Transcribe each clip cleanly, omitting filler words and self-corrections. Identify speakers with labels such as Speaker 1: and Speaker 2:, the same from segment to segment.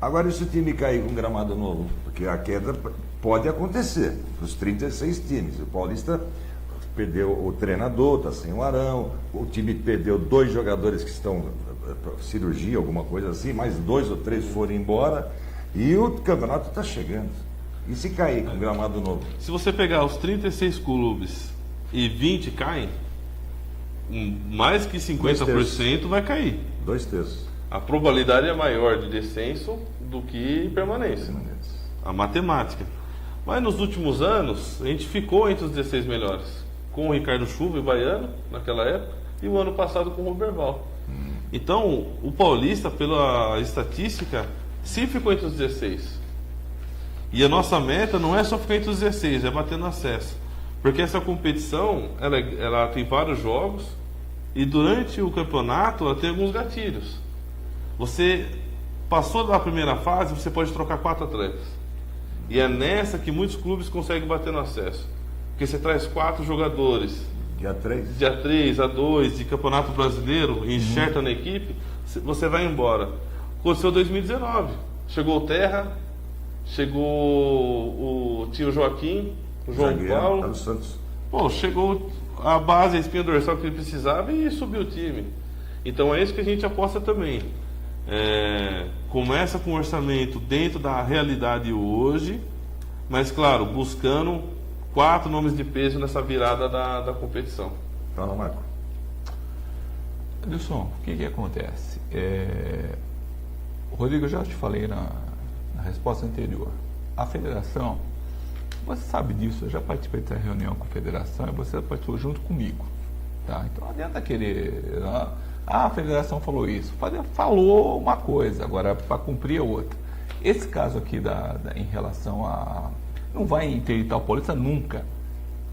Speaker 1: Agora, e se o time cair com gramado novo? Porque a queda pode acontecer, os 36 times. O Paulista perdeu o treinador, está sem o Arão, o time perdeu 2 jogadores que estão cirurgia, alguma coisa assim, mais 2 ou 3 foram embora, e o campeonato está chegando. E se cair com gramado novo?
Speaker 2: Se você pegar os 36 clubes e 20 caem, mais que 50% vai cair.
Speaker 1: 2/3.
Speaker 2: A probabilidade é maior de descenso do que permanência. A matemática. Mas nos últimos anos, a gente ficou entre os 16 melhores. Com o Ricardo Chuva e o Baiano, naquela época, e o ano passado com o Roberval. Então, o Paulista, pela estatística, sempre ficou entre os 16. E a nossa meta não é só ficar entre os 16, é bater no acesso. Porque essa competição, ela tem vários jogos, e durante o campeonato ela tem alguns gatilhos. Você passou da primeira fase, você pode trocar 4 atletas. E é nessa que muitos clubes conseguem bater no acesso. Porque você traz 4 jogadores.
Speaker 1: Dia 3?
Speaker 2: Dia 3 a 2 de Campeonato Brasileiro, enxerta na equipe, você vai embora. Aconteceu em 2019. Chegou o Terra, chegou o tio Joaquim, o João
Speaker 1: Zagueiro,
Speaker 2: Paulo.
Speaker 1: Carlos Santos.
Speaker 2: Pô, chegou a base, a espinha dorsal que ele precisava e subiu o time. Então é isso que a gente aposta também. Começa com um orçamento dentro da realidade hoje, mas claro, buscando 4 nomes de peso nessa virada da competição.
Speaker 1: Fala, Marco.
Speaker 3: Adilson, o que acontece? Rodrigo, eu já te falei na resposta anterior. A federação, você sabe disso, eu já participei dessa reunião com a federação e você participou junto comigo. Tá? Então não adianta querer... a federação falou isso. Falou uma coisa, agora para cumprir a outra. Esse caso aqui em relação a... Não vai interditar o Paulista nunca.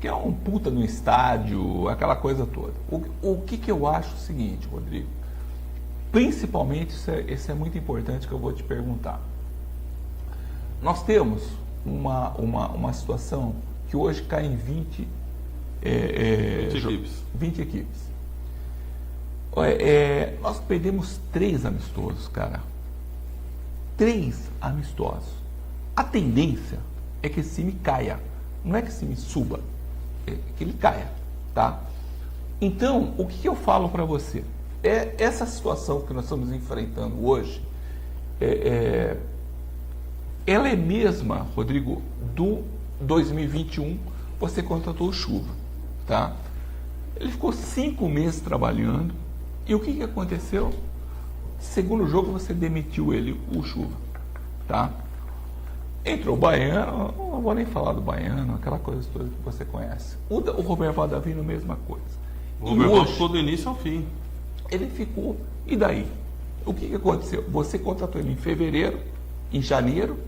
Speaker 3: Que é um puta no estádio, aquela coisa toda. O que eu acho o seguinte, Rodrigo. Principalmente, isso é muito importante que eu vou te perguntar. Nós temos uma situação que hoje cai em 20
Speaker 2: equipes.
Speaker 3: 20 equipes. Nós perdemos 3 amistosos, cara. 3 amistosos. A tendência é que esse time caia. Não é que esse time suba, é que ele caia, tá? Então, o que eu falo para você? Essa situação que nós estamos enfrentando hoje, ela é mesma, Rodrigo, do 2021, você contratou o Chuva, tá? Ele ficou 5 meses trabalhando, e o que aconteceu? Segundo jogo, você demitiu ele, o Chuva, tá? Entrou o Baiano, não vou nem falar do Baiano, aquela coisa toda que você conhece. O Roberval Davino, mesma coisa.
Speaker 2: O Roberval ficou do início ao fim.
Speaker 3: Ele ficou, e daí? O que aconteceu? Você contratou ele em fevereiro, em janeiro,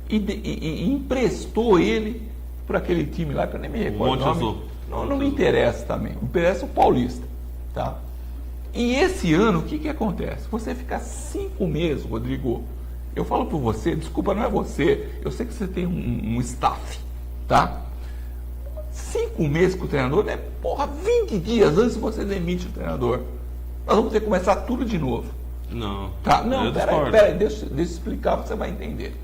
Speaker 3: e emprestou ele para aquele time lá, que eu nem me recordo o nome. Não me interessa também, me interessa o Paulista, tá? E esse ano, o que acontece? Você fica 5 meses, Rodrigo. Eu falo por você, desculpa, não é você. Eu sei que você tem um staff, tá? 5 meses com o treinador, né? Porra, 20 dias antes você demite o treinador. Nós vamos ter que começar tudo de novo.
Speaker 2: Não.
Speaker 3: Tá? Não, peraí, deixa eu explicar, você vai entender.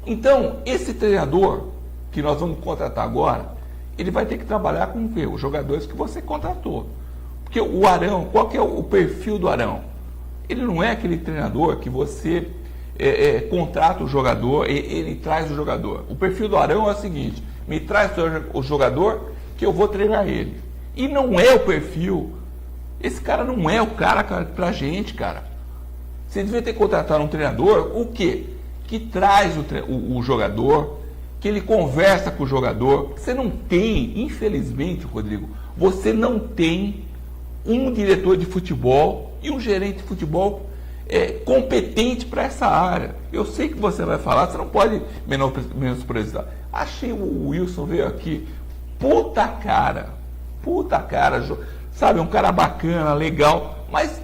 Speaker 3: Então, esse treinador que nós vamos contratar agora, ele vai ter que trabalhar com o quê? Os jogadores que você contratou. Porque o Arão, qual que é o perfil do Arão? Ele não é aquele treinador que você contrata o jogador, ele traz o jogador. O perfil do Arão é o seguinte: me traz o jogador que eu vou treinar ele. E não é o perfil. Esse cara não é o cara pra gente, cara. Você devia ter contratado um treinador, o quê? Que traz o jogador, que ele conversa com o jogador. Você não tem, infelizmente, Rodrigo, você não tem um diretor de futebol e um gerente de futebol competente para essa área. Eu sei que você vai falar, você não pode menosprezar. Achei o Wilson veio aqui, puta cara, sabe, um cara bacana, legal, mas,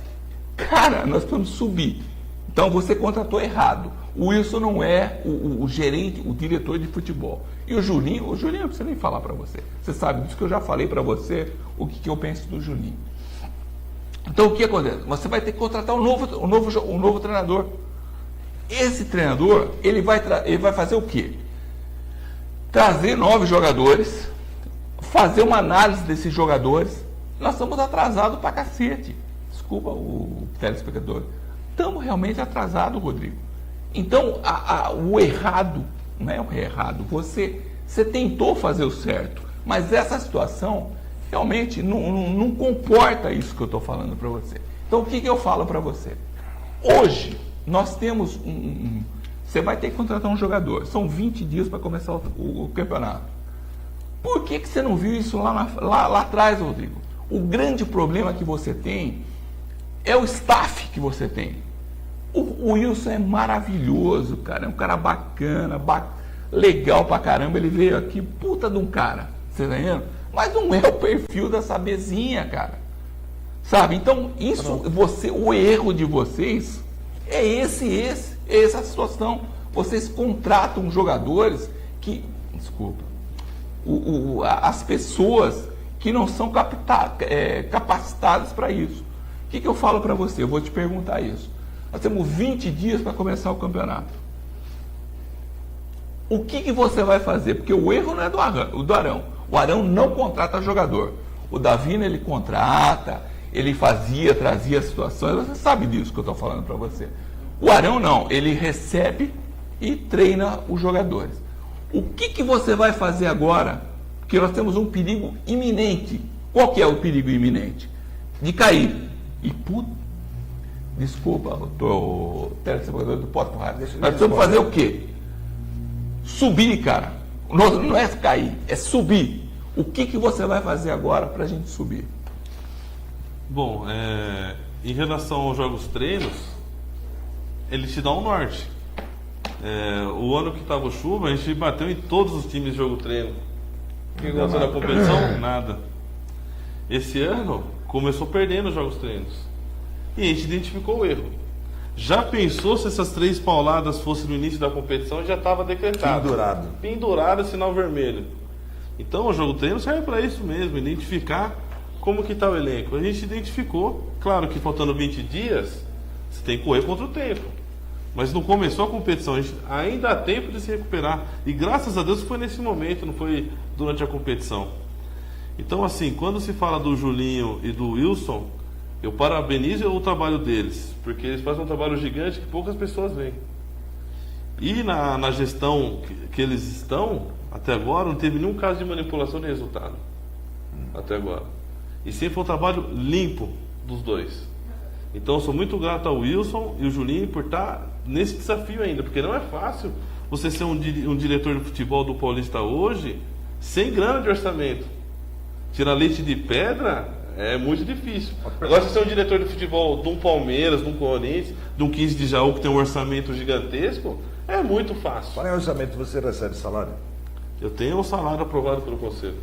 Speaker 3: cara, nós precisamos subir. Então você contratou errado. O Wilson não é o gerente, o diretor de futebol. E o Juninho não precisa nem falar para você. Você sabe disso, que eu já falei para você o que eu penso do Juninho. Então o que acontece? Você vai ter que contratar um novo treinador. Esse treinador, ele vai fazer o quê? Trazer novos jogadores, fazer uma análise desses jogadores. Nós estamos atrasados pra cacete. Desculpa o telespectador. Estamos realmente atrasados, Rodrigo. Então, o errado, não é o errado, você tentou fazer o certo, mas essa situação realmente não comporta isso que eu estou falando para você. Então, o que eu falo para você? Hoje, nós temos você vai ter que contratar um jogador. São 20 dias para começar o campeonato. Por que você não viu isso lá atrás, Rodrigo? O grande problema que você tem é o staff que você tem. O Wilson é maravilhoso, cara. É um cara bacana, legal pra caramba. Ele veio aqui, puta de um cara. Você tá entendendo? Mas não é o perfil dessa mesinha, cara. Sabe? Então, o erro de vocês é essa situação. Vocês contratam jogadores que, desculpa, as pessoas que não são capacitadas para isso. O que eu falo para você? Eu vou te perguntar isso. Nós temos 20 dias para começar o campeonato. O que você vai fazer? Porque o erro não é do Arão. O Arão não contrata jogador. O Davino, ele contrata, ele trazia situações. Você sabe disso que eu estou falando para você. O Arão não, ele recebe e treina os jogadores. O que você vai fazer agora? Porque nós temos um perigo iminente. Qual que é o perigo iminente? De cair. E desculpa, o telespectador do Porto Rádio. Nós precisamos fazer o quê? Subir, cara. Não é cair, é subir. O que você vai fazer agora para a gente subir?
Speaker 2: Bom, em relação aos jogos treinos, ele te dá um norte. O ano que estava chuva, a gente bateu em todos os times de jogo treino. O que aconteceu na competição? Nada. Esse ano, começou perdendo os jogos treinos. E a gente identificou o erro. Já pensou se essas 3 pauladas fossem no início da competição, já estava decretado. Pendurado, sinal vermelho. Então o jogo treino serve para isso mesmo, identificar como que está o elenco. A gente identificou, claro que faltando 20 dias, você tem que correr contra o tempo. Mas não começou a competição, a gente ainda há tempo de se recuperar. E graças a Deus foi nesse momento, não foi durante a competição. Então assim, quando se fala do Julinho e do Wilson, eu parabenizo o trabalho deles, porque eles fazem um trabalho gigante que poucas pessoas veem. E na gestão que eles estão, até agora, não teve nenhum caso de manipulação de resultado. Até agora. E sempre foi um trabalho limpo dos dois. Então eu sou muito grato ao Wilson e o Julinho por estar nesse desafio ainda, porque não é fácil você ser um diretor de futebol do Paulista hoje sem grana de orçamento. Tirar leite de pedra é muito difícil. Agora, se você é um diretor de futebol de um Palmeiras, de um Corinthians, de um 15 de Jaú, que tem um orçamento gigantesco, é muito fácil.
Speaker 1: Qual é o orçamento? Você recebe salário?
Speaker 2: Eu tenho um salário aprovado pelo Conselho.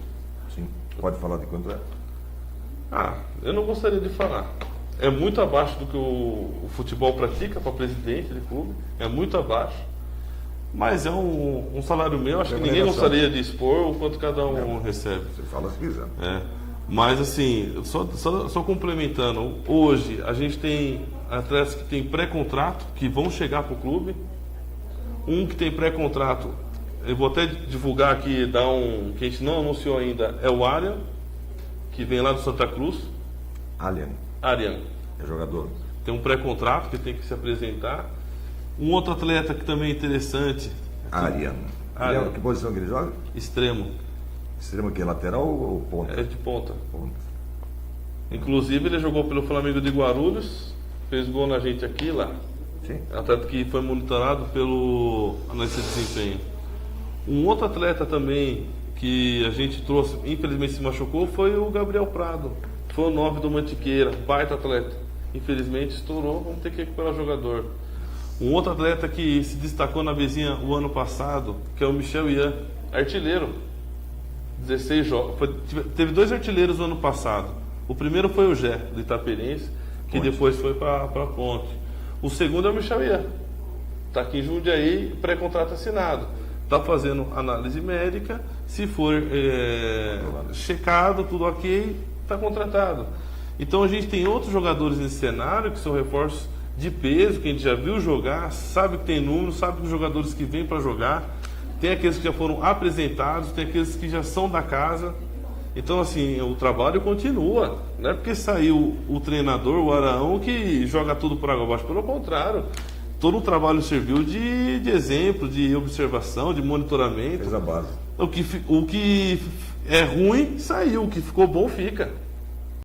Speaker 1: Sim. Pode falar de quanto é?
Speaker 2: Eu não gostaria de falar. É muito abaixo do que o futebol pratica para presidente de clube. É muito abaixo. Mas é um salário meu. Acho que ninguém gostaria de expor o quanto cada um recebe.
Speaker 1: Você fala se quiser.
Speaker 2: Mas assim, só complementando, hoje a gente tem atletas que tem pré-contrato, que vão chegar para o clube. Um que tem pré-contrato, eu vou até divulgar aqui, que a gente não anunciou ainda, é o Arian, que vem lá do Santa Cruz.
Speaker 1: Arian. É jogador.
Speaker 2: Tem um pré-contrato que tem que se apresentar. Um outro atleta que também é interessante.
Speaker 1: Arian. Que posição que ele joga?
Speaker 2: Extremo.
Speaker 1: Extremo que? Lateral ou ponta?
Speaker 2: É de ponta. Inclusive ele jogou pelo Flamengo de Guarulhos, fez gol na gente aqui e lá.
Speaker 1: Sim.
Speaker 2: Atleta que foi monitorado pelo analista de desempenho. Um outro atleta também que a gente trouxe, infelizmente se machucou, foi o Gabriel Prado. Foi o 9 do Mantiqueira, baita atleta. Infelizmente estourou, vamos ter que recuperar o jogador. Um outro atleta que se destacou na Bezinha o ano passado, que é o Michel Ian, artilheiro. 16 jogos. Teve 2 artilheiros no ano passado. O primeiro foi o Gé, do Itaperense, que depois foi para a Ponte. O segundo é o Michel Ian. Está aqui em Jundiaí, pré-contrato assinado. Está fazendo análise médica. Se for checado, tudo ok, está contratado. Então a gente tem outros jogadores nesse cenário que são reforços de peso, que a gente já viu jogar, sabe que tem número, sabe que os jogadores que vêm para jogar, tem aqueles que já foram apresentados, tem aqueles que já são da casa. Então, assim, o trabalho continua. Não é porque saiu o treinador, o Araão, que joga tudo por água abaixo. Pelo contrário, todo o trabalho serviu de exemplo, de observação, de monitoramento.
Speaker 1: Fez a base.
Speaker 2: O que é ruim, saiu. O que ficou bom, fica.